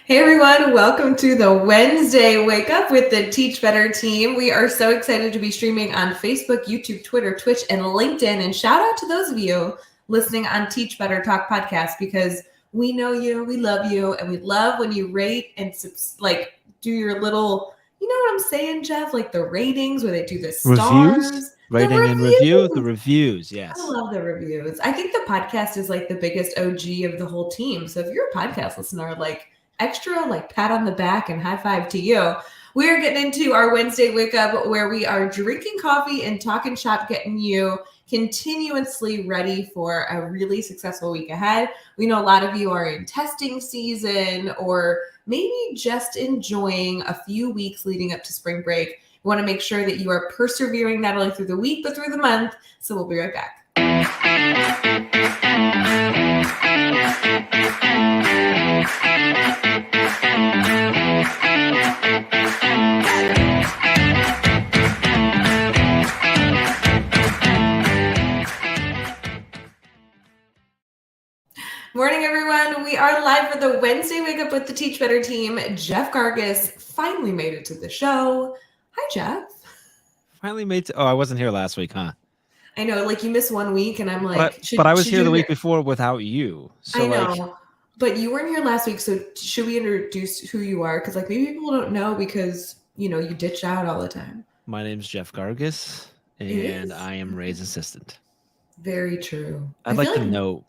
Hey everyone, welcome to the Wednesday Wake Up with the Teach Better team. We are so excited to be streaming on Facebook, YouTube, Twitter, Twitch, and LinkedIn. And shout out to those of you listening on Teach Better Talk podcast because we know you, we love you, and we love when you rate and do your little, you know what I'm saying, Jeff? Like the ratings where they do the Reviews? stars. Rating and review? The reviews, yes. I love the reviews. I think the podcast is like the biggest OG of the whole team. So if you're a podcast listener, like extra like pat on the back and high five to you. We are getting into our Wednesday wake up where we are drinking coffee and talking shop, getting you continuously ready for a really successful week ahead. We know a lot of you are in testing season or maybe just enjoying a few weeks leading up to spring break. We want to make sure that you are persevering not only through the week, but through the month. So we'll be right back. Morning, everyone. We are live for the Wednesday Wake Up with the Teach Better team. Jeff Gargas finally made it to the show. Hi, Jeff. Finally made I wasn't here last week, huh? I know, like you missed 1 week, and I'm like, but I was here the week before without you. So I know, but you weren't here last week. So should we introduce who you are? Because like maybe people don't know because you ditch out all the time. My name's Jeff Gargas, and I am Rae's assistant. Very true. I'd like to note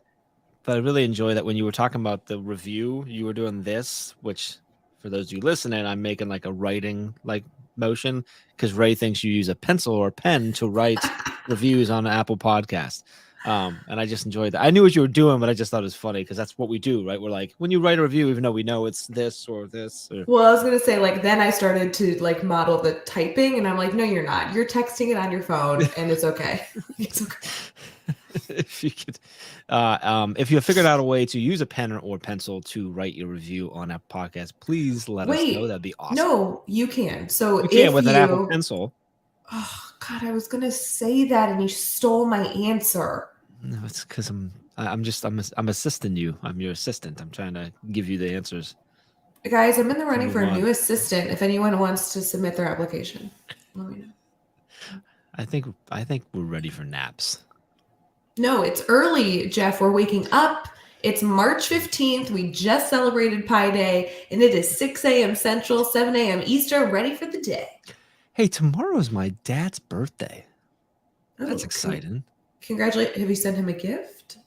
that I really enjoy that when you were talking about the review, you were doing this, which for those of you listening, I'm making like a writing like motion because Rae thinks you use a pencil or pen to write reviews on Apple Podcast. And I just enjoyed that. I knew what you were doing, but I just thought it was funny because that's what we do, right? We're like, when you write a review, even though we know it's this or this. Well, I was going to say, like, then I started to like model the typing and I'm like, no, you're not. You're texting it on your phone and it's okay. It's okay. If you could, if you figured out a way to use a pen or pencil to write your review on a podcast, please let us know. That'd be awesome. No, you can. So you can with an Apple Pencil. Oh God, I was gonna say that and you stole my answer. No, it's because I'm assisting you. I'm your assistant. I'm trying to give you the answers. Guys, I'm in the running for a new assistant. If anyone wants to submit their application, let me know. I think we're ready for naps. No, it's early, Jeff. We're waking up. It's March 15th. We just celebrated Pi Day, and it is 6 a.m. Central, 7 a.m. Eastern, ready for the day. Hey, tomorrow's my dad's birthday. Oh, that's exciting. Congratulations. Have you sent him a gift?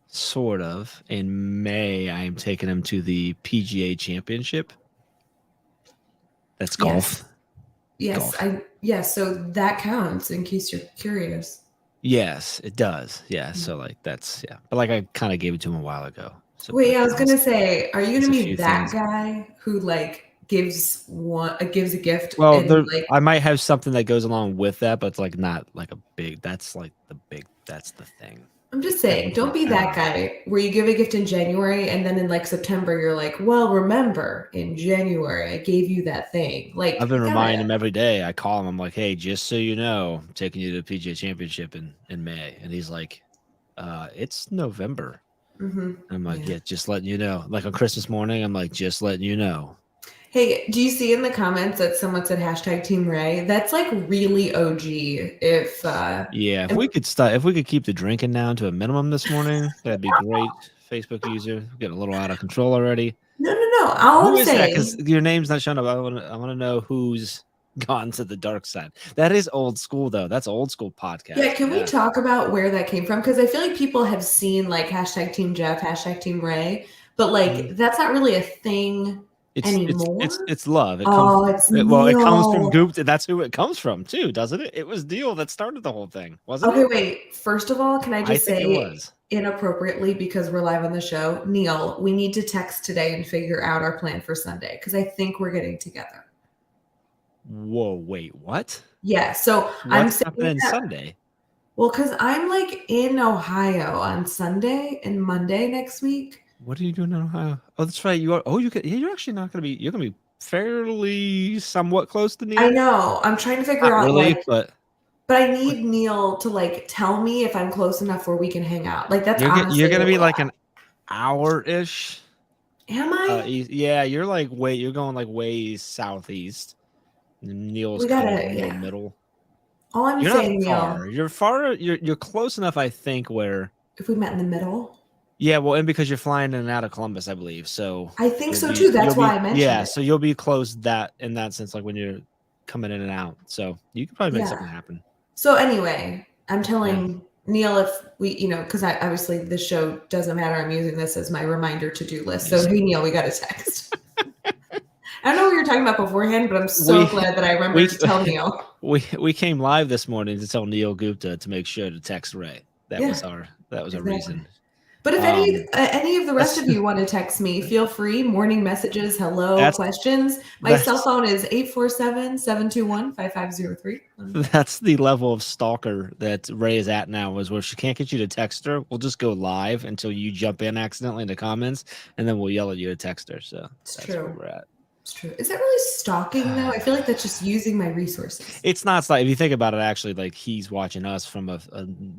Sort of. In May, I am taking him to the PGA Championship. That's golf. Yes, golf. So that counts in case you're curious. Yes, it does. Yeah, so like that's but like I kind of gave it to him a while ago. So wait, I was gonna say, are you gonna be that guy who like gives a gift? Well, I might have something that goes along with that, but it's like not like a big. That's like that's the thing. I'm just saying, don't be that guy where you give a gift in January and then in like September you're like, well, remember in January I gave you that thing. Like I've been reminding him every day. I call him. I'm like, hey, just so you know, I'm taking you to the PGA Championship in May, and he's like, it's November. Mm-hmm. I'm like, yeah, just letting you know. Like on Christmas morning, I'm like, just letting you know. Hey, do you see in the comments that someone said hashtag Team Rae? That's like really OG. If we could keep the drinking down to a minimum this morning, that'd be great. Facebook user, getting a little out of control already. No. Who is that? Because your name's not showing up. I want to know who's gone to the dark side. That is old school, though. That's old school podcast. Yeah, can we talk about where that came from? Because I feel like people have seen like hashtag Team Jeff, hashtag Team Rae, but like that's not really a thing. Anymore? It's love. It comes from Goop. That's who it comes from too, doesn't it? It was Neil that started the whole thing, wasn't it? Okay, wait. First of all, can I just say inappropriately because we're live on the show, Neil, we need to text today and figure out our plan for Sunday because I think we're getting together. Whoa, wait, what? Yeah, so what's happening Sunday? Well, because I'm like in Ohio on Sunday and Monday next week. What are you doing in Ohio? Oh, that's right. You are. Oh, you're actually not going to be. You're going to be fairly, somewhat close to Neil. I know. I'm trying to figure out. Really, but I need Neil to like tell me if I'm close enough where we can hang out. Like that's you're going to be like an hour-ish Am I? Yeah, you're like you're going like way southeast. And Neil's We kind of gotta, more yeah. middle. All I'm You're not saying, far. Neil, You're far. You're close enough, I think. Where if we met in the middle, yeah, well, and because you're flying in and out of Columbus, I believe. So I think so too. you'll That's why be I mentioned yeah. it. So you'll be close that in that sense, like when you're coming in and out. So you could probably make Yeah. something happen. So anyway, I'm Yeah. telling Neil if we, because I obviously this show doesn't matter. I'm using this as my reminder to-do list. So hey, Neil, we got a text. I don't know what you were talking about beforehand, but I'm so We glad that I remembered we to tell Neil. we came live this morning to tell Neil Gupta to make sure to text Ray. That Yeah, was our exactly. reason. But if any of the rest of you want to text me, feel free. Morning messages, hello, questions. My cell phone is 847-721-5503. That's the level of stalker that Ray is at now, is where she can't get you to text her. We'll just go live until you jump in accidentally in the comments, and then we'll yell at you to text her. So that's where we're at. It's true. Is that really stalking though? I feel like that's just using my resources. It's not like, if you think about it, actually, like he's watching us from a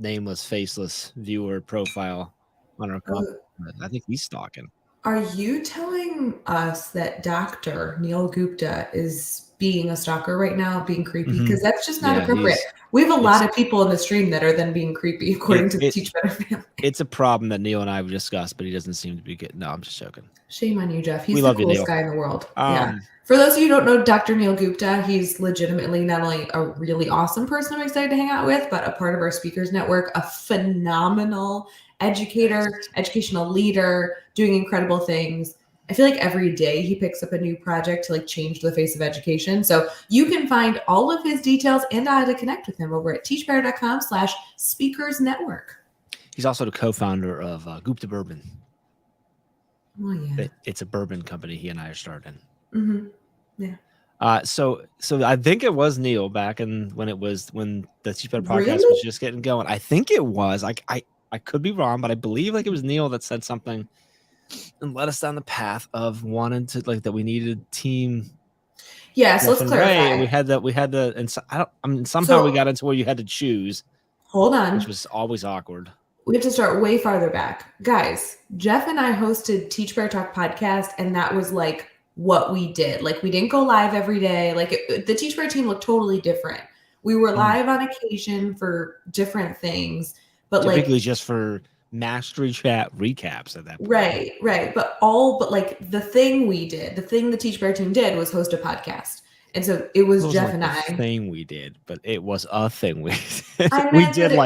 nameless, faceless viewer profile on our comment. I think he's stalking. Are you telling us that Dr. Neil Gupta is being a stalker right now, being creepy? Because that's just not appropriate. We have a lot of people in the stream that are then being creepy, according to the Teach Better family. It's a problem that Neil and I have discussed, but he doesn't seem to be getting. No, I'm just joking. Shame on you, Jeff. He's the coolest guy in the world. Yeah. For those of you who don't know Dr. Neil Gupta, he's legitimately not only a really awesome person I'm excited to hang out with, but a part of our speakers network, a phenomenal educator, educational leader, doing incredible things. I feel like every day he picks up a new project to like change the face of education. So you can find all of his details and how to connect with him over at teachbetter.com/speakers network. He's also the co-founder of Gupta Bourbon. Oh yeah. It's a bourbon company he and I are starting. Mm-hmm. Yeah. So I think it was Neil back when the Teach Better podcast was just getting going. I think it was. I could be wrong, but I believe like it was Neil that said something and led us down the path of wanting to like that we needed a team. Yeah, so let's clarify. Ray, we had the and so, somehow we got into where you had to choose. Hold on. Which was always awkward. We have to start way farther back. Guys, Jeff and I hosted Teach Better Talk podcast, and that was like what we did. Like we didn't go live every day. Like the Teach Better team looked totally different. We were live on occasion for different things, but typically just for mastery chat recaps at that point. Right. But like the thing we did, the thing the Teach Better team did was host a podcast. And so it was Jeff and I. Thing we did, but it was a thing we did. We did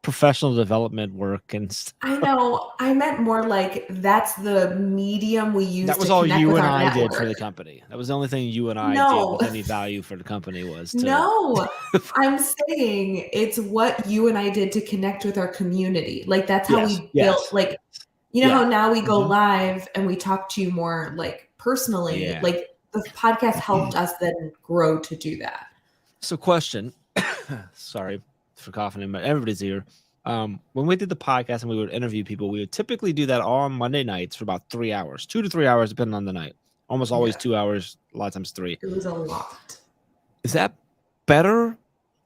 professional development work and stuff. I know. I meant more like that's the medium we use. That was all you and I did for the company. That was the only thing you and I did with any value for the company was to... No, I'm saying it's what you and I did to connect with our community. Like that's how we built, like, how now we go live and we talk to you more like personally. Yeah. Like the podcast helped us then grow to do that. So question, sorry for coughing in, but everybody's here. When we did the podcast and we would interview people, we would typically do that all on Monday nights for about 3 hours, 2 to 3 hours, depending on the night. Almost always 2 hours, a lot of times 3. It was a lot. Is that better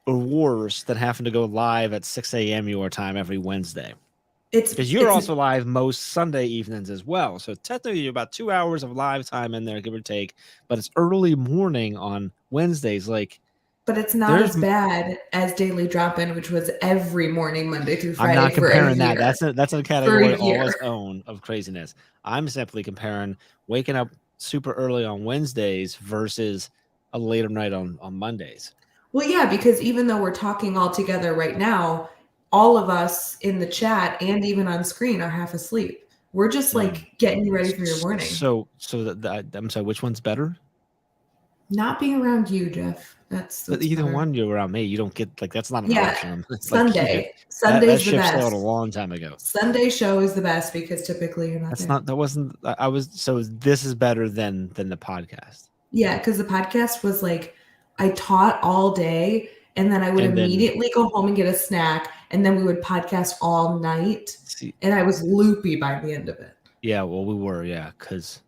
or worse than having to go live at 6 a.m. your time every Wednesday? Because you're also live most Sunday evenings as well. So technically you're about 2 hours of live time in there, give or take, but it's early morning on Wednesdays. But it's not as bad as Daily Drop-In, which was every morning, Monday through Friday. I'm not comparing that. That's a category all its own of craziness. I'm simply comparing waking up super early on Wednesdays versus a later night on Mondays. Well, yeah, because even though we're talking all together right now, all of us in the chat and even on screen are half asleep. We're just like getting you ready for your morning. So I'm sorry, which one's better? Not being around you, Jeff. But either one, you're around me. You don't get that's not an option. Sunday. Sunday's the best. Sailed a long time ago. Sunday show is the best because typically you're not. That wasn't. I was. So this is better than the podcast. Yeah, because the podcast was like I taught all day, and then I would immediately go home and get a snack, and then we would podcast all night. And I was loopy by the end of it. Yeah, well, we were. Yeah, because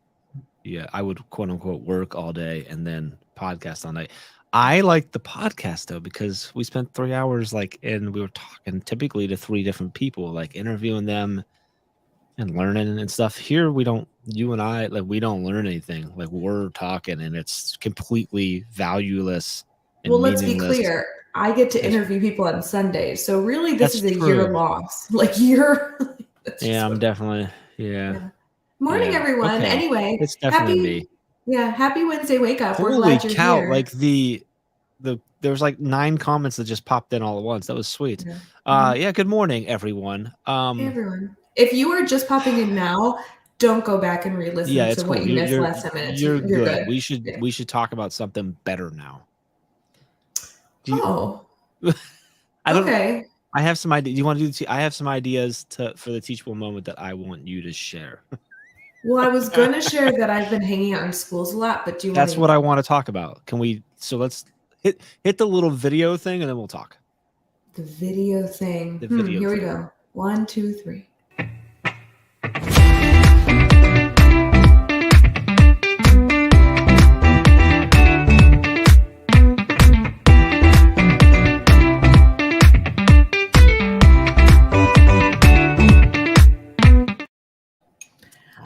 I would quote unquote work all day and then podcast all night. I like the podcast though because we spent 3 hours and we were talking typically to 3 different people, like interviewing them and learning and stuff. Here we don't, you and I, like, we don't learn anything. Like, we're talking and it's completely valueless and Well, let's be meaningless. clear. I get to It's- interview people on Sundays. So really this That's is a year true. loss. Like you're that's just Yeah, I'm what definitely, yeah. yeah. Morning, Yeah. everyone. Okay. Anyway, It's definitely me. happy Wednesday wake up. We're Holy glad you're cow. here. Like there was like 9 comments that just popped in all at once. That was sweet. Yeah. Mhm. Yeah, good morning, everyone. Hey, everyone. If you are just popping in now, don't go back and Yeah, re-listen it's to what cool. you missed last 10 minutes. You're You're good. good. We should Yeah. we should talk about something better now. Do you, Oh, I don't okay. I have some ideas. You want to do I have some ideas for the teachable moment that I want you to share. Well, I was gonna share that I've been hanging out in schools a lot, but do you want That's to what I want to talk about. Let's hit the little video thing and then we'll talk. the video thing? The video Here we thing. go. 1, 2, 3.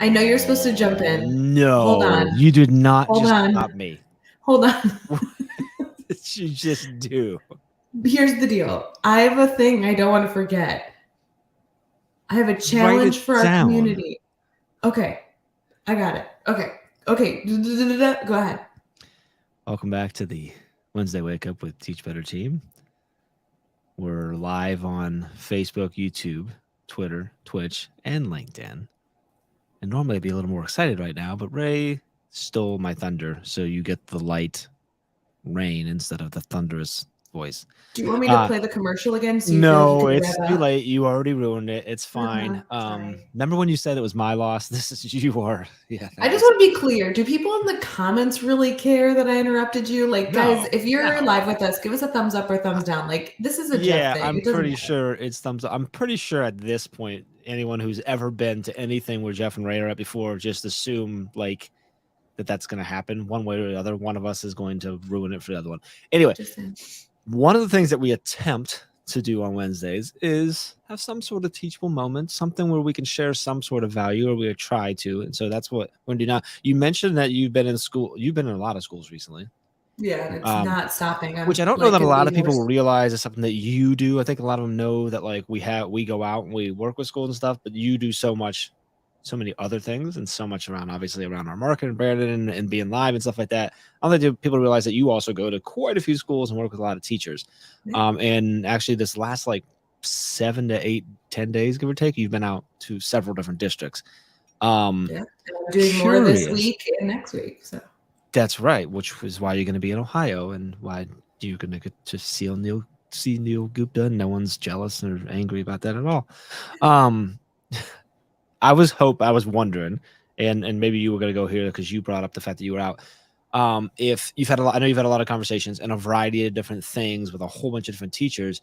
I know you're supposed to jump in. No, Hold on. You did not Hold just on. stop me. Hold on. You just do. Here's the deal. I have a thing I don't want to forget. I have a challenge for our community. Okay. I got it. Okay. Go ahead. Welcome back to the Wednesday Wake Up with Teach Better Team. We're live on Facebook, YouTube, Twitter, Twitch, and LinkedIn. And normally I'd be a little more excited right now, but Rae stole my thunder, so you get the light rain instead of the thunderous voice. Do you want me to play the commercial again? So you no, feel like it's too late. You already ruined it. It's fine. Sorry. Remember when you said it was my loss? This is you are. Yeah. I just want to be clear. Do people in the comments really care that I interrupted you? Like, guys, if you're live with us, give us a thumbs up or thumbs down. Like, this is a Jeff thing. I'm pretty sure it's thumbs up. I'm pretty sure at this point, anyone who's ever been to anything where Jeff and Rae are at before, just assume like that's going to happen one way or the other. One of us is going to ruin it for the other one. Anyway, one of the things that we attempt to do on Wednesdays is have some sort of teachable moment, something where we can share some sort of value, or we try to. And so that's what we're going to do now. You mentioned that you've been in school. You've been in a lot of schools recently. Yeah, and it's not stopping. Which I don't know that a lot of people will realize is something that you do. I think a lot of them know that like we go out and we work with schools and stuff, but you do so many other things and so much around, obviously, around our marketing, branding, and being live and stuff like that. I don't think people realize that you also go to quite a few schools and work with a lot of teachers. Yeah. And actually this last like 7 to 8, 10 days, give or take, you've been out to several different districts. Yeah, I'm doing more this week and next week. So that's right, which is why you're going to be in Ohio and why you're going to get to see Neil Gupta. No one's jealous or angry about that at all. I was wondering, and maybe you were going to go here because you brought up the fact that you were out. If you've had I know you've had a lot of conversations and a variety of different things with a whole bunch of different teachers.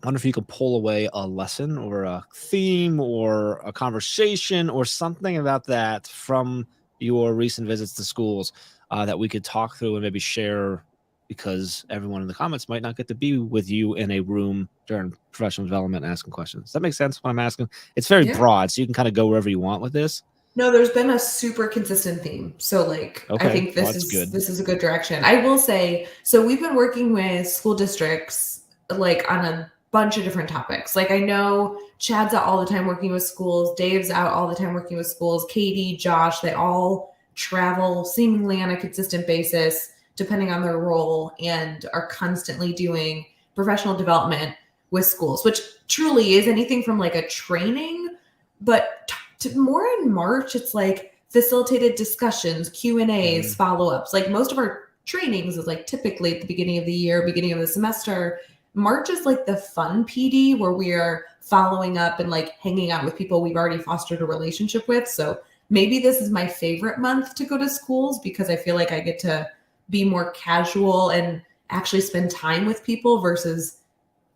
I wonder if you could pull away a lesson or a theme or a conversation or something about that from your recent visits to schools that we could talk through and maybe share, because everyone in the comments might not get to be with you in a room during professional development and asking questions. Does that make sense what I'm asking? It's very broad, so you can kind of go wherever you want with this. No, there's been a super consistent theme. So like, I think this is a good direction. I will say, so we've been working with school districts like on a bunch of different topics. Like I know Chad's out all the time working with schools. Dave's out all the time working with schools. Katie, Josh, they all travel seemingly on a consistent basis, depending on their role, and are constantly doing professional development with schools, which truly is anything from like a training, but more in March, it's like facilitated discussions, Q&As, follow-ups. Like most of our trainings is like typically at the beginning of the year, beginning of the semester. March is like the fun PD where we are following up and like hanging out with people we've already fostered a relationship with. So maybe this is my favorite month to go to schools because I feel like I get to be more casual and actually spend time with people versus,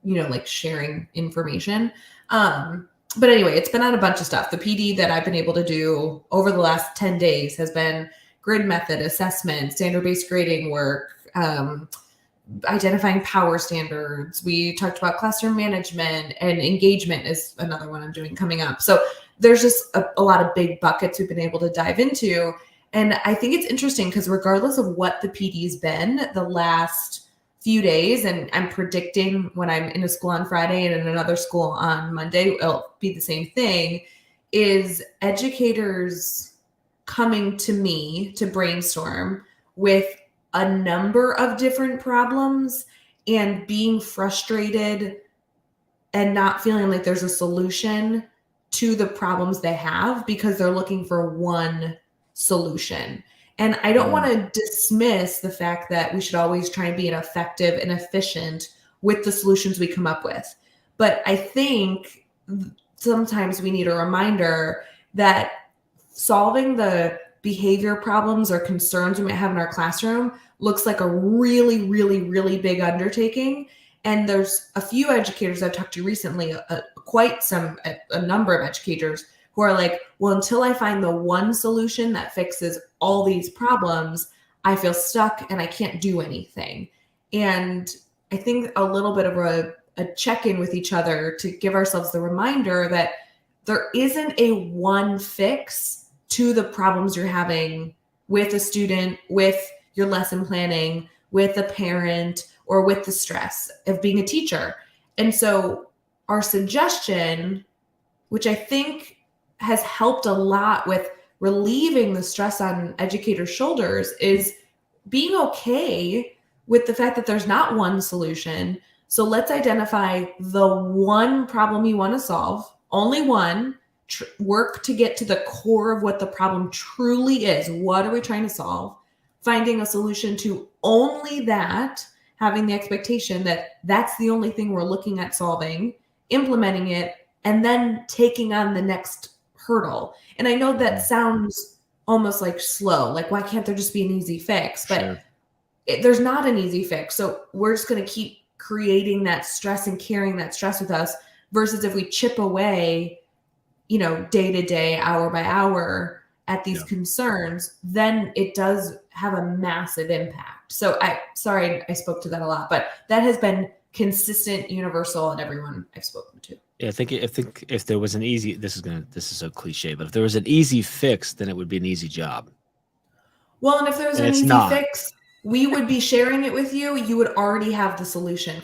like sharing information. But anyway, it's been on a bunch of stuff. The PD that I've been able to do over the last 10 days has been grid method assessment, standard-based grading work, identifying power standards. We talked about classroom management, and engagement is another one I'm doing coming up. So there's just a lot of big buckets we've been able to dive into. And I think it's interesting because regardless of what the PD's been the last few days, and I'm predicting when I'm in a school on Friday and in another school on Monday, it'll be the same thing, is educators coming to me to brainstorm with a number of different problems and being frustrated and not feeling like there's a solution to the problems they have because they're looking for one solution. And I don't want to dismiss the fact that we should always try and be effective and efficient with the solutions we come up with. But I think sometimes we need a reminder that solving the behavior problems or concerns we might have in our classroom looks like a really, really, really big undertaking. And there's a few educators I've talked to recently, a number of educators who are like, well, until I find the one solution that fixes all these problems, I feel stuck and I can't do anything. And I think a little bit of a check-in with each other to give ourselves the reminder that there isn't a one fix to the problems you're having with a student, with your lesson planning, with a parent, or with the stress of being a teacher. And so our suggestion, which I think has helped a lot with relieving the stress on educators' shoulders, is being okay with the fact that there's not one solution. So let's identify the one problem you want to solve, only one, work to get to the core of what the problem truly is. What are we trying to solve? Finding a solution to only that, having the expectation that that's the only thing we're looking at solving, implementing it, and then taking on the next hurdle. And I know that sounds almost like slow, like why can't there just be an easy fix? But there's not an easy fix. So we're just going to keep creating that stress and carrying that stress with us, versus if we chip away, day to day, hour by hour at these concerns, then it does have a massive impact. So sorry I spoke to that a lot, but that has been consistent, universal, and everyone I've spoken to. Yeah, I think if there was an easy, this is so cliche, but if there was an easy fix, then it would be an easy job. Well, and if there was an easy fix, we would be sharing it with you. You would already have the solution,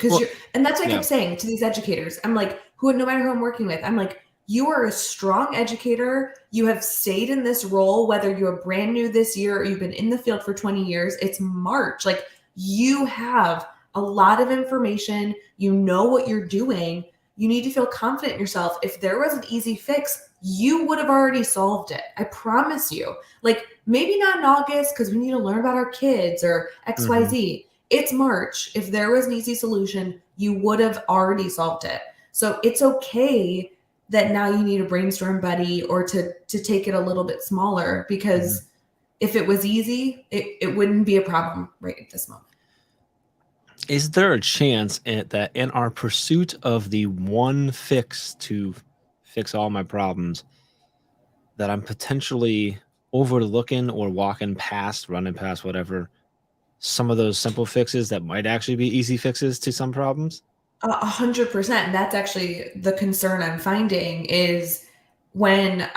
and that's what I kept saying to these educators. I'm like, no matter who I'm working with, I'm like, you are a strong educator. You have stayed in this role, whether you're brand new this year or you've been in the field for 20 years. It's March. Like, you have a lot of information. You know what you're doing. You need to feel confident in yourself. If there was an easy fix, you would have already solved it. I promise you. Like, maybe not in August because we need to learn about our kids or XYZ. It's March. If there was an easy solution, you would have already solved it. So it's okay that now you need a brainstorm buddy or to take it a little bit smaller, because if it was easy, it wouldn't be a problem right at this moment. Is there a chance that in our pursuit of the one fix to fix all my problems, that I'm potentially overlooking or running past whatever, some of those simple fixes that might actually be easy fixes to some problems? 100%. And that's actually the concern I'm finding is when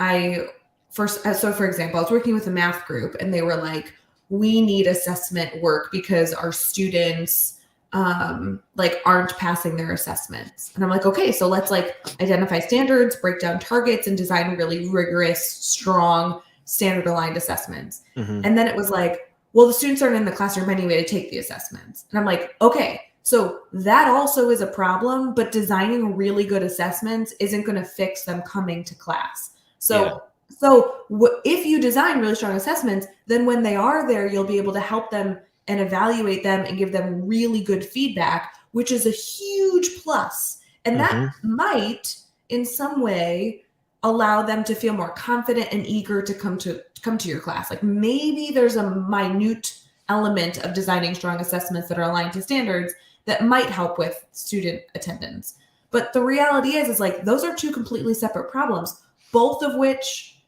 for example, I was working with a math group and they were like, we need assessment work because our students aren't passing their assessments. And I'm like, okay, so let's identify standards, break down targets, and design really rigorous, strong, standard aligned assessments. And then it was like, well, the students aren't in the classroom anyway to take the assessments. And I'm like, okay, so that also is a problem, but designing really good assessments isn't going to fix them coming to class. So if you design really strong assessments, then when they are there, you'll be able to help them and evaluate them and give them really good feedback, which is a huge plus. And that might, in some way, allow them to feel more confident and eager to come to your class. Like, maybe there's a minute element of designing strong assessments that are aligned to standards that might help with student attendance. But the reality is those are two completely separate problems, both of which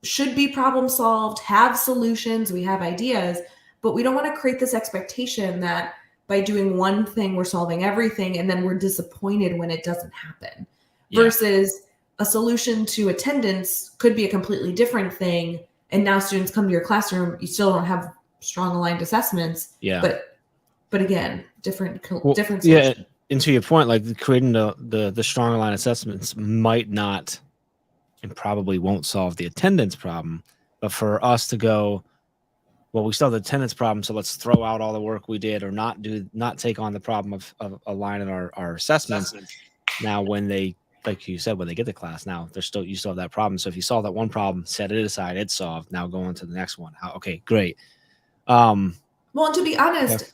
should be problem solved, have solutions, we have ideas, but we don't want to create this expectation that by doing one thing, we're solving everything, and then we're disappointed when it doesn't happen. Versus a solution to attendance could be a completely different thing. And now students come to your classroom, you still don't have strong aligned assessments. Yeah. But again, different solutions. Yeah. And to your point, like creating the strong aligned assessments might not and probably won't solve the attendance problem. But for us to go, well, we still have the attendance problem, so let's throw out all the work we did or not take on the problem of aligning our assessments. Now, when they, like you said, when they get to class, now you still have that problem. So if you solve that one problem, set it aside, it's solved. Now go on to the next one. Okay, great. Well, and to be honest,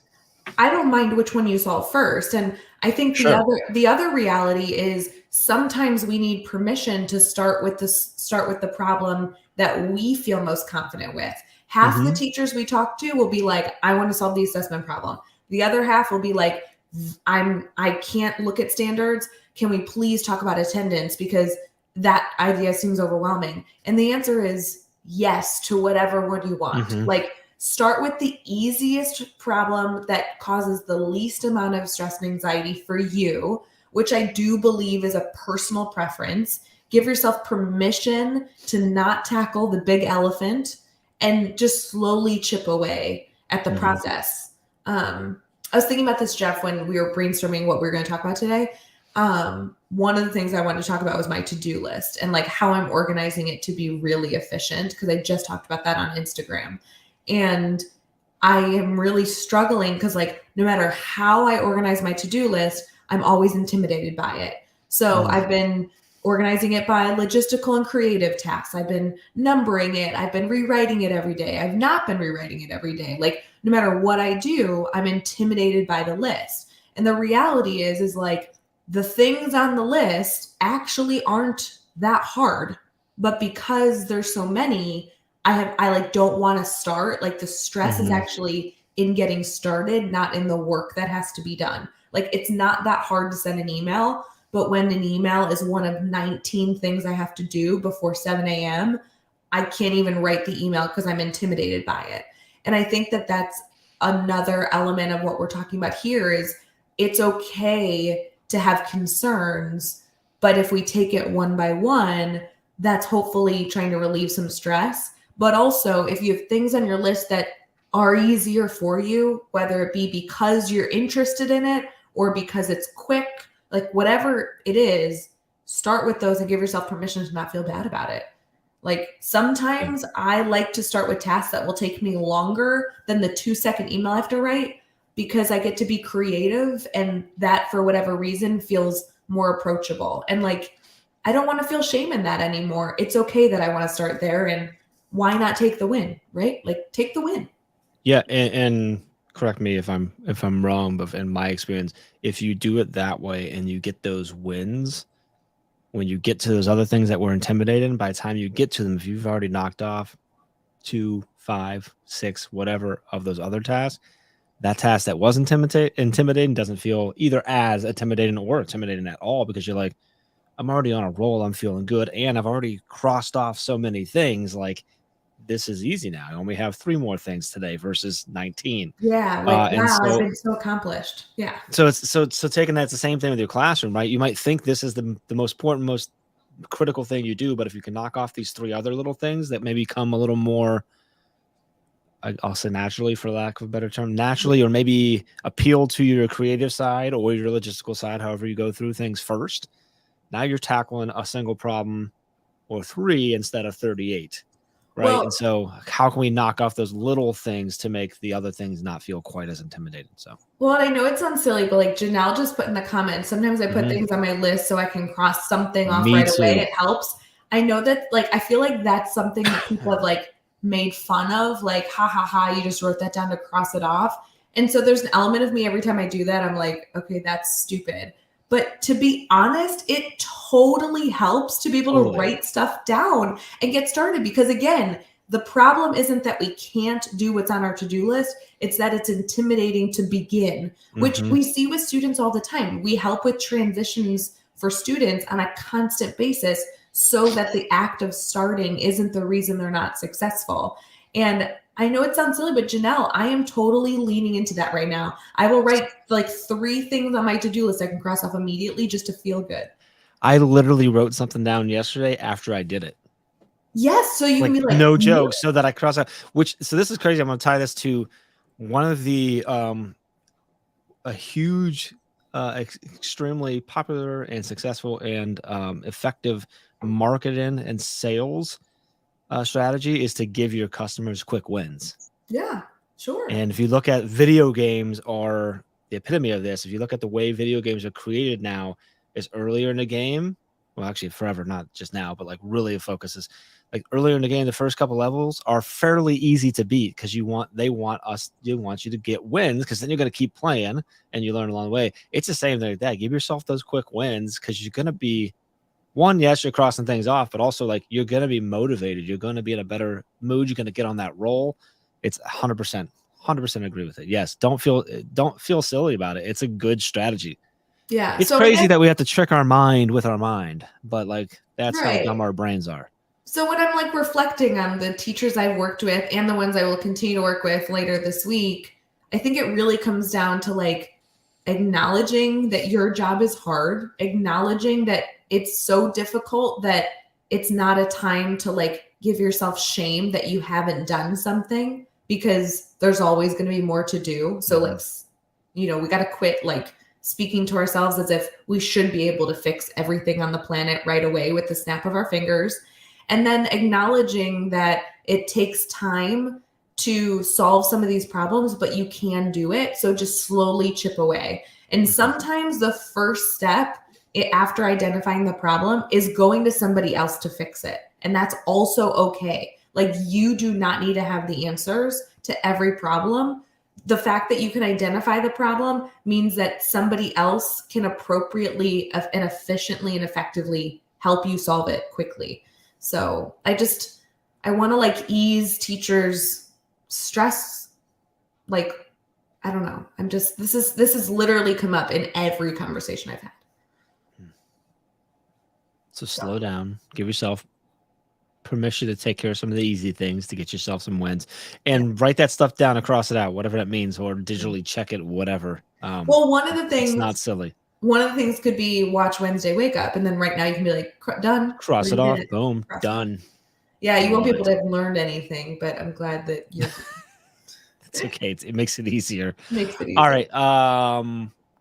I don't mind which one you solve first. And I think the other reality is sometimes we need permission to start with the problem that we feel most confident with. Half the teachers we talk to will be like, I want to solve the assessment problem. The other half will be like, I can't look at standards. Can we please talk about attendance? Because that idea seems overwhelming. And the answer is yes to whatever one you want. Like, start with the easiest problem that causes the least amount of stress and anxiety for you, which I do believe is a personal preference. Give yourself permission to not tackle the big elephant and just slowly chip away at the process. I was thinking about this, Jeff, when we were brainstorming what we were going to talk about today. One of the things I wanted to talk about was my to-do list and like how I'm organizing it to be really efficient, because I just talked about that on Instagram. And I am really struggling because like no matter how I organize my to-do list, I'm always intimidated by it. So I've been organizing it by logistical and creative tasks. I've been numbering it. I've been rewriting it every day. I've not been rewriting it every day. Like no matter what I do, I'm intimidated by the list. And the reality is like the things on the list actually aren't that hard, but because there's so many, I like don't want to start. Like the stress is actually in getting started, not in the work that has to be done. Like it's not that hard to send an email, but when an email is one of 19 things I have to do before 7 a.m., I can't even write the email because I'm intimidated by it. And I think that that's another element of what we're talking about here is it's okay to have concerns, but if we take it one by one, that's hopefully trying to relieve some stress. But also, if you have things on your list that are easier for you, whether it be because you're interested in it or because it's quick, like whatever it is, start with those and give yourself permission to not feel bad about it. Like sometimes I like to start with tasks that will take me longer than the 2-second email I have to write because I get to be creative and that for whatever reason feels more approachable. And like, I don't want to feel shame in that anymore. It's okay that I want to start there, and why not take the win, right? Like take the win. Yeah. And correct me if I'm wrong, but in my experience, if you do it that way and you get those wins, when you get to those other things that were intimidating, by the time you get to them, if you've already knocked off 2, 5, 6, whatever of those other tasks, that task that was intimidating doesn't feel either as intimidating or intimidating at all, because you're like, I'm already on a roll. I'm feeling good. And I've already crossed off so many things. Like, this is easy now. I only have 3 more things today versus 19. Yeah. Like, wow, I've been so accomplished. Yeah. So it's so taking that's the same thing with your classroom, right? You might think this is the most important, most critical thing you do, but if you can knock off these 3 other little things that maybe come a little more, I'll say naturally, for lack of a better term, naturally, or maybe appeal to your creative side or your logistical side, however you go through things first. Now you're tackling a single problem or 3 instead of 38. Right. Well, and so how can we knock off those little things to make the other things not feel quite as intimidating? So, well, I know it sounds silly, but like Janelle just put in the comments, sometimes I put things on my list so I can cross something off right away. It helps. I know that, like, I feel like that's something that people have like made fun of, like, ha ha ha, you just wrote that down to cross it off. And so there's an element of me every time I do that, I'm like, okay, that's stupid. But to be honest, it totally helps to be able to write stuff down and get started. Because again, the problem isn't that we can't do what's on our to-do list. It's that it's intimidating to begin, which we see with students all the time. We help with transitions for students on a constant basis so that the act of starting isn't the reason they're not successful. And I know it sounds silly, but Janelle, I am totally leaning into that right now. I will write like 3 things on my to-do list I can cross off immediately just to feel good. I literally wrote something down yesterday after I did it. Yes, so you can be like, no joke, so that I cross out. So this is crazy. I'm going to tie this to one of the a huge, extremely popular and successful and effective marketing and sales strategy is to give your customers quick wins. Yeah, sure. And if you look at video games, are the epitome of this. If you look at the way video games are created now, is earlier in the game. Well, actually, forever, not just now, but like really focuses. Like earlier in the game, the first couple levels are fairly easy to beat because you want you to get wins because then you're going to keep playing and you learn along the way. It's the same thing like that. Give yourself those quick wins because you're going to be one. Yes, you're crossing things off, but also like you're going to be motivated. You're going to be in a better mood. You're going to get on that roll. It's 100%. 100% agree with it. Yes, don't feel silly about it. It's a good strategy. Yeah, it's crazy that we have to trick our mind with our mind, but like that's how dumb our brains are. So when I'm like reflecting on the teachers I've worked with and the ones I will continue to work with later this week, I think it really comes down to like acknowledging that your job is hard, acknowledging that it's so difficult that it's not a time to like give yourself shame that you haven't done something, because there's always going to be more to do. So like, we got to quit like speaking to ourselves as if we should be able to fix everything on the planet right away with the snap of our fingers. And then acknowledging that it takes time to solve some of these problems, but you can do it. So just slowly chip away. And sometimes the first step after identifying the problem is going to somebody else to fix it. And that's also okay. Like, you do not need to have the answers to every problem. The fact that you can identify the problem means that somebody else can appropriately and efficiently and effectively help you solve it quickly. So I want to like ease teachers' stress. Like, I don't know. This has literally come up in every conversation I've had. So slow down, give yourself permission to take care of some of the easy things to get yourself some wins, and write that stuff down and cross it out, whatever that means, or digitally check it, whatever. Well, one of the things, it's not silly. One of the things could be watch Wednesday Wake Up, and then right now you can be like, done. Cross it off. Boom. Done. Yeah, you won't be able to have learned anything, but I'm glad that you're. It's okay. It makes it easier. Makes it easier. All right.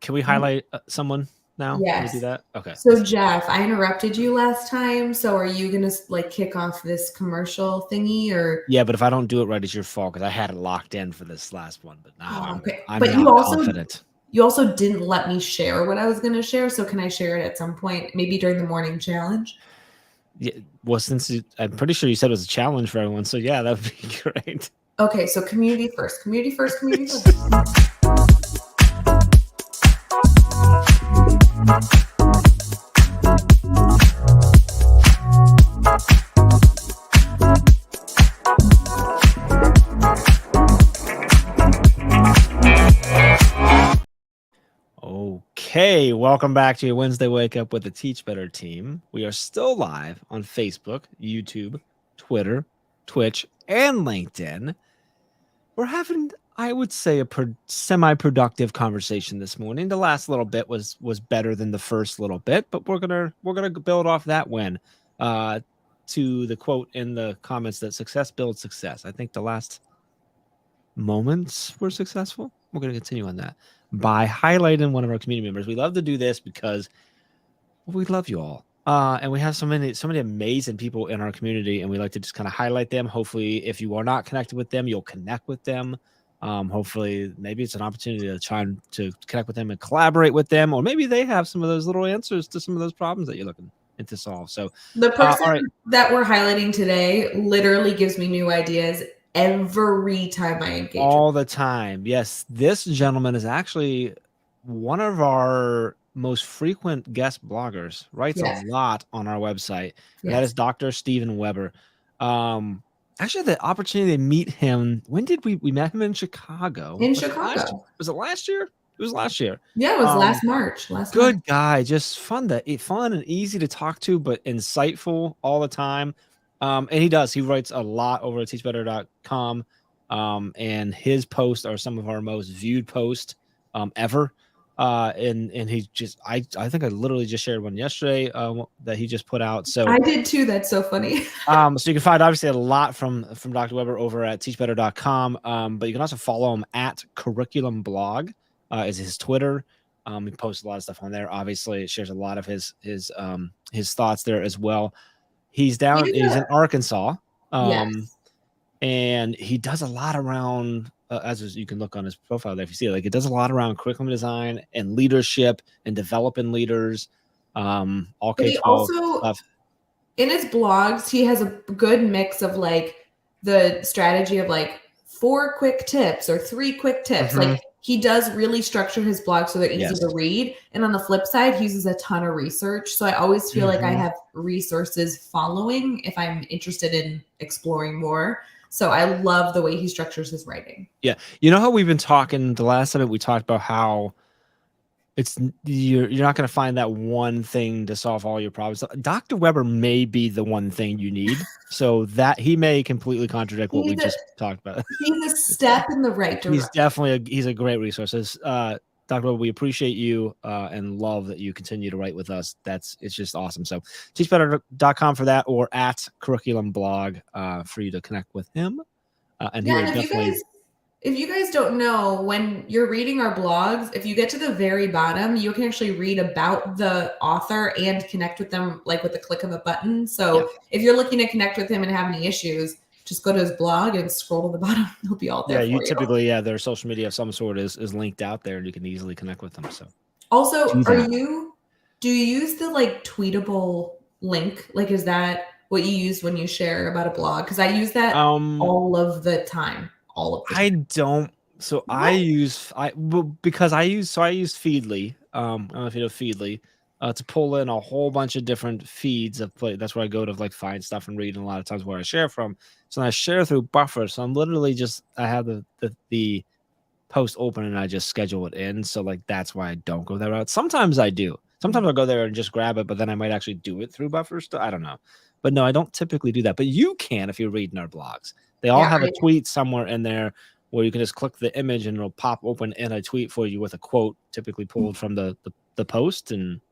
Can we highlight someone now? Yes. Can we do that? Okay. So Jeff, I interrupted you last time. So are you gonna like kick off this commercial thingy, or? Yeah, but if I don't do it right, it's your fault because I had it locked in for this last one. But now I'm but not confident. You also didn't let me share what I was going to share. So can I share it at some point, maybe during the morning challenge? Yeah. Well, I'm pretty sure you said it was a challenge for everyone. So yeah, that would be great. Okay. So community first, community first, community first. Okay, welcome back to your Wednesday Wake Up with the Teach Better team. We are still live on Facebook, YouTube, Twitter, Twitch, and LinkedIn. We're having, I would say, a semi-productive conversation this morning. The last little bit was better than the first little bit, but we're gonna build off that win. To the quote in the comments that success builds success. I think the last moments were successful. We're going to continue on that by highlighting one of our community members. We love to do this because we love you all. And we have so many amazing people in our community, and we like to just kind of highlight them. Hopefully, if you are not connected with them, you'll connect with them. Hopefully, maybe it's an opportunity to try to connect with them and collaborate with them, or maybe they have some of those little answers to some of those problems that you're looking to solve. So the person that we're highlighting today literally gives me new ideas every time I engage. All the time. Yes. This gentleman is actually one of our most frequent guest bloggers, writes a lot on our website. That is Dr. Steven Weber. Actually, the opportunity to meet him. When did we met him in Chicago? Was it last year? It was last year. Yeah, it was last March. Good guy. Just fun and easy to talk to, but insightful all the time. And he writes a lot over at teachbetter.com. And his posts are some of our most viewed posts ever. And he just I think I literally just shared one yesterday that he just put out. So I did too. That's so funny. So you can find obviously a lot from Dr. Weber over at teachbetter.com. But you can also follow him at Curriculum Blog is his Twitter. He posts a lot of stuff on there. Obviously, it shares a lot of his thoughts there as well. He's in Arkansas. Yes. And he does a lot around as you can look on his profile there if you see it, like it does a lot around curriculum design and leadership and developing leaders, all K-12 stuff. In his blogs, he has a good mix of like the strategy of like 4 quick tips or 3 quick tips. Like he does really structure his blog so they're easy to read. And on the flip side, he uses a ton of research. So I always feel like I have resources following if I'm interested in exploring more. So I love the way he structures his writing. Yeah. You know how we've been talking the last time we talked about how you're not going to find that one thing to solve all your problems. Dr. Weber may be the one thing you need. So that he may completely contradict what we just talked about. He's a step in the right direction. He's definitely he's a great resource. Dr. Weber, we appreciate you and love that you continue to write with us. It's just awesome. So teachbetter.com for that, or at Curriculum Blog for you to connect with him. And if you guys don't know, when you're reading our blogs, if you get to the very bottom, you can actually read about the author and connect with them like with the click of a button. So if you're looking to connect with him and have any issues, just go to his blog and scroll to the bottom. He'll be all there. Yeah, typically, their social media of some sort is linked out there, and you can easily connect with them. So also, do you use the like tweetable link? Like, is that what you use when you share about a blog? Because I use that all of the time. I don't. So what? I use Feedly. I don't know if you know Feedly. To pull in a whole bunch of different feeds of play. That's where I go to like find stuff and read, and a lot of times where I share from. So I share through Buffer. So I'm literally I have the post open and I just schedule it in. So like that's why I don't go that route. Sometimes I do. Sometimes I'll go there and just grab it, but then I might actually do it through Buffer. I don't know. But no, I don't typically do that. But you can if you're reading our blogs. They all have a tweet somewhere in there where you can just click the image and it'll pop open in a tweet for you with a quote typically pulled from the post. And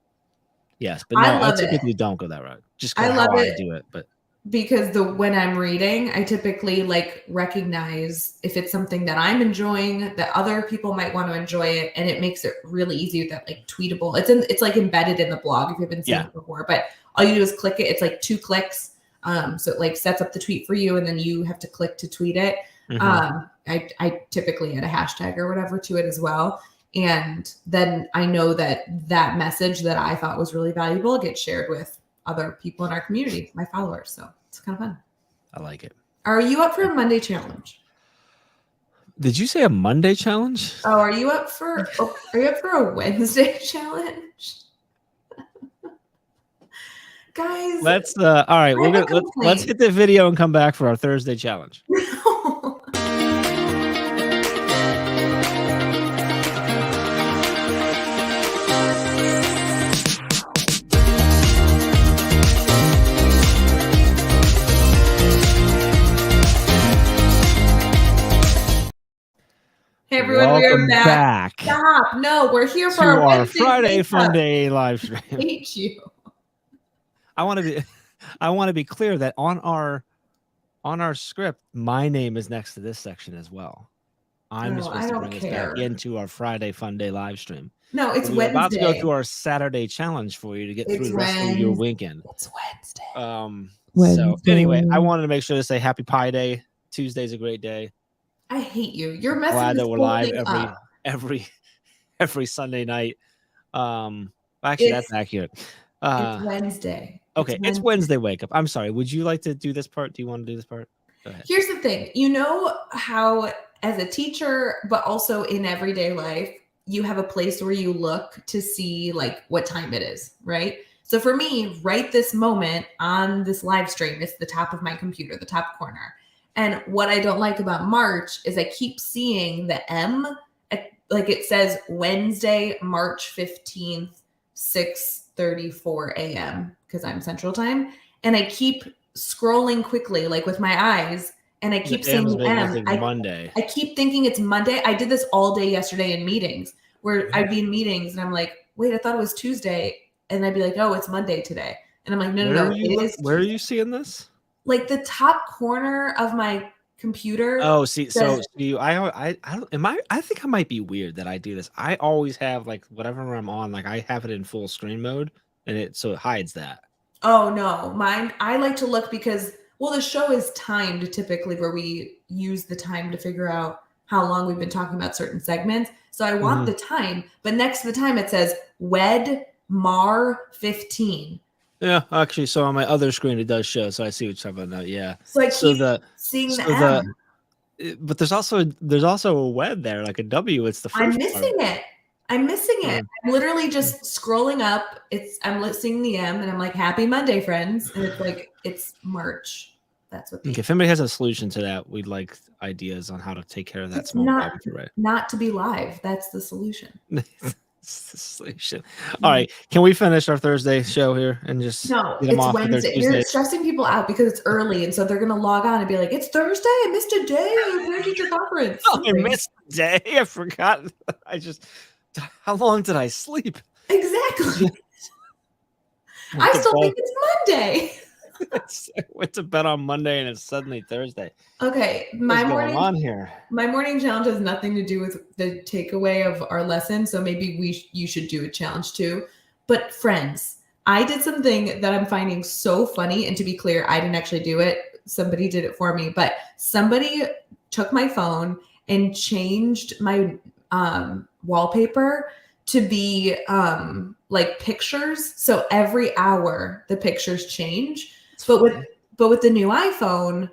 yes, but no, I typically don't go that route. Just because I do it. But because when I'm reading, I typically like recognize if it's something that I'm enjoying, that other people might want to enjoy it, and it makes it really easy with that like tweetable. It's like embedded in the blog if you've been seeing it before. But all you do is click it. It's like 2 clicks. So it like sets up the tweet for you, and then you have to click to tweet it. I typically add a hashtag or whatever to it as well. And then I know that message that I thought was really valuable gets shared with other people in our community, my followers. So it's kind of fun. I like it. Are you up for a Monday challenge? Did you say a Monday challenge? Oh, are you up for a Wednesday challenge? Guys, let's all right, let's hit the video and come back for our Thursday challenge. Hey everyone, welcome we are back. Stop! No, we're here for our Friday Fun Day live stream. I hate you. I want to be clear that on our script, my name is next to this section as well. I'm supposed to bring us back into our Friday Fun Day live stream. No, it's Wednesday. We're about to go through our Saturday challenge for you to get through the rest of your weekend. It's Wednesday. So anyway, I wanted to make sure to say Happy Pi Day. Tuesday's a great day. I hate you. You're messing glad this that we're whole live thing every Sunday night. Actually, that's accurate. It's Wednesday. Okay, it's Wednesday wake up. I'm sorry. Would you like to do this part? Do you want to do this part? Go ahead. Here's the thing. You know how as a teacher, but also in everyday life, you have a place where you look to see like what time it is, right? So for me, right this moment on this live stream, it's the top of my computer, the top corner. And what I don't like about March is I keep seeing the M, like it says Wednesday, March 15th, 6:34 a.m. because I'm Central Time. And I keep scrolling quickly, like with my eyes, and I keep seeing the M. Monday. I keep thinking it's Monday. I did this all day yesterday in meetings where I'd be in meetings and I'm like, wait, I thought it was Tuesday. And I'd be like, oh, it's Monday today. And I'm like, no, it is Where are Tuesday. you seeing this? Like the top corner of my computer. Oh, see, so you, I don't, I think I might be weird that I do this. I always have like whatever I'm on, like I have it in full screen mode and so it hides that. Oh no, mine. I like to look because, well, the show is timed typically where we use the time to figure out how long we've been talking about certain segments. So I want the time, but next to the time it says Wed Mar 15. Yeah, actually, so on my other screen it does show, so I see what you're talking about now. Yeah. So I keep seeing the M. But there's also a web there, like a W. It's the first. I'm missing it. I'm literally just scrolling up. I'm seeing the M, and I'm like, "Happy Monday, friends!" And it's like it's March. That's what. Okay, if anybody has a solution to that, we'd like ideas on how to take care of that small problem. Right? Not to be live. That's the solution. It's the solution. All right, can we finish our Thursday show here and just no? It's Wednesday. You're stressing people out because it's early, and so they're gonna log on and be like, "It's Thursday. I missed a day. Where did your conference?" Oh, I missed a day. I forgot. How long did I sleep? Exactly. I still think it's Monday. I went to bed on Monday and it's suddenly Thursday. Okay, my morning challenge has nothing to do with the takeaway of our lesson, so maybe you should do a challenge too. But friends, I did something that I'm finding so funny, and to be clear, I didn't actually do it. Somebody did it for me, but somebody took my phone and changed my wallpaper to be like pictures. So every hour the pictures change. But with the new iPhone,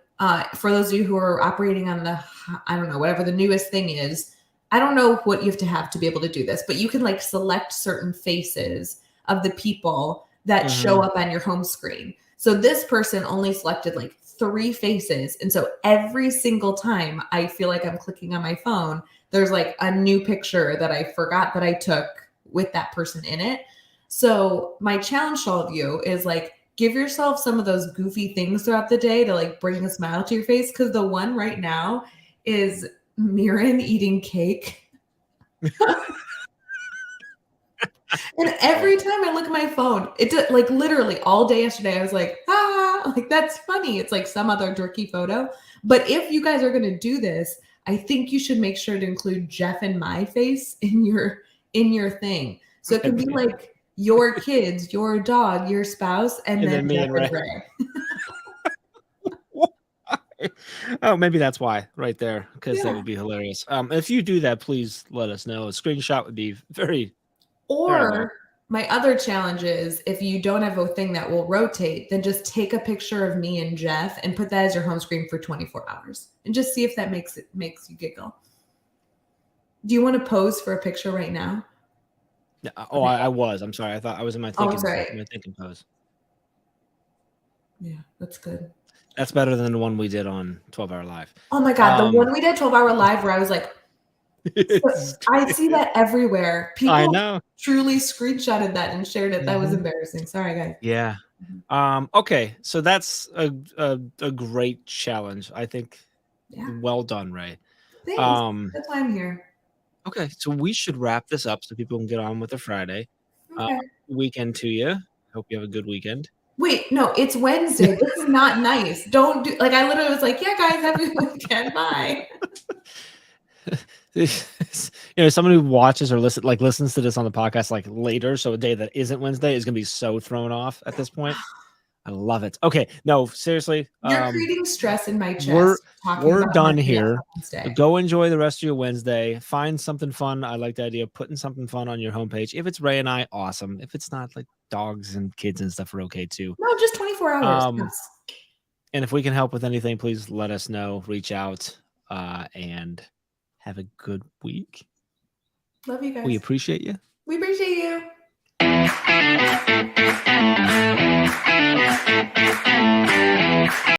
for those of you who are operating on the, I don't know, whatever the newest thing is, I don't know what you have to be able to do this, but you can like select certain faces of the people that show up on your home screen. So this person only selected like 3 faces. And so every single time I feel like I'm clicking on my phone, there's like a new picture that I forgot that I took with that person in it. So my challenge to all of you is like, give yourself some of those goofy things throughout the day to like bring a smile to your face. Cause the one right now is Mirren eating cake. And every time I look at my phone, it did, like literally all day yesterday, I was like, like that's funny. It's like some other dorky photo. But if you guys are going to do this, I think you should make sure to include Jeff and my face in your thing. So it can be like your kids, your dog, your spouse, and then me Jeff and Rae. Oh, maybe that's why right there, because that would be hilarious. If you do that, please let us know. A screenshot would be very. Or my other challenge is if you don't have a thing that will rotate, then just take a picture of me and Jeff and put that as your home screen for 24 hours and just see if that makes you giggle. Do you want to pose for a picture right now? Yeah. Oh, I was. I'm sorry. I thought I was in my thinking pose. Yeah, that's good. That's better than the one we did on 12-Hour Live. Oh my God, the one we did 12-Hour Live where I was like, I see that everywhere. People I know. Truly screenshotted that and shared it. That was embarrassing. Sorry, guys. Yeah. Okay, so that's a great challenge. I think. Yeah. Well done, Rae. Thanks. That's why I'm here. Okay, so we should wrap this up so people can get on with their Friday. Okay. Weekend to you. Hope you have a good weekend. Wait, no, it's Wednesday. This is not nice. Don't do like I literally was like, yeah, guys, have a good weekend. Bye. Someone who watches or listens to this on the podcast like later, so a day that isn't Wednesday is gonna be so thrown off at this point. I love it. Okay, no, seriously, you're creating stress in my chest. We're done here. Go enjoy the rest of your Wednesday. Find something fun. I like the idea of putting something fun on your homepage. If it's Rae and I, awesome. If it's not, like dogs and kids and stuff are okay too. No, just 24 hours. And if we can help with anything, please let us know. Reach out and have a good week. Love you guys. We appreciate you. We appreciate you.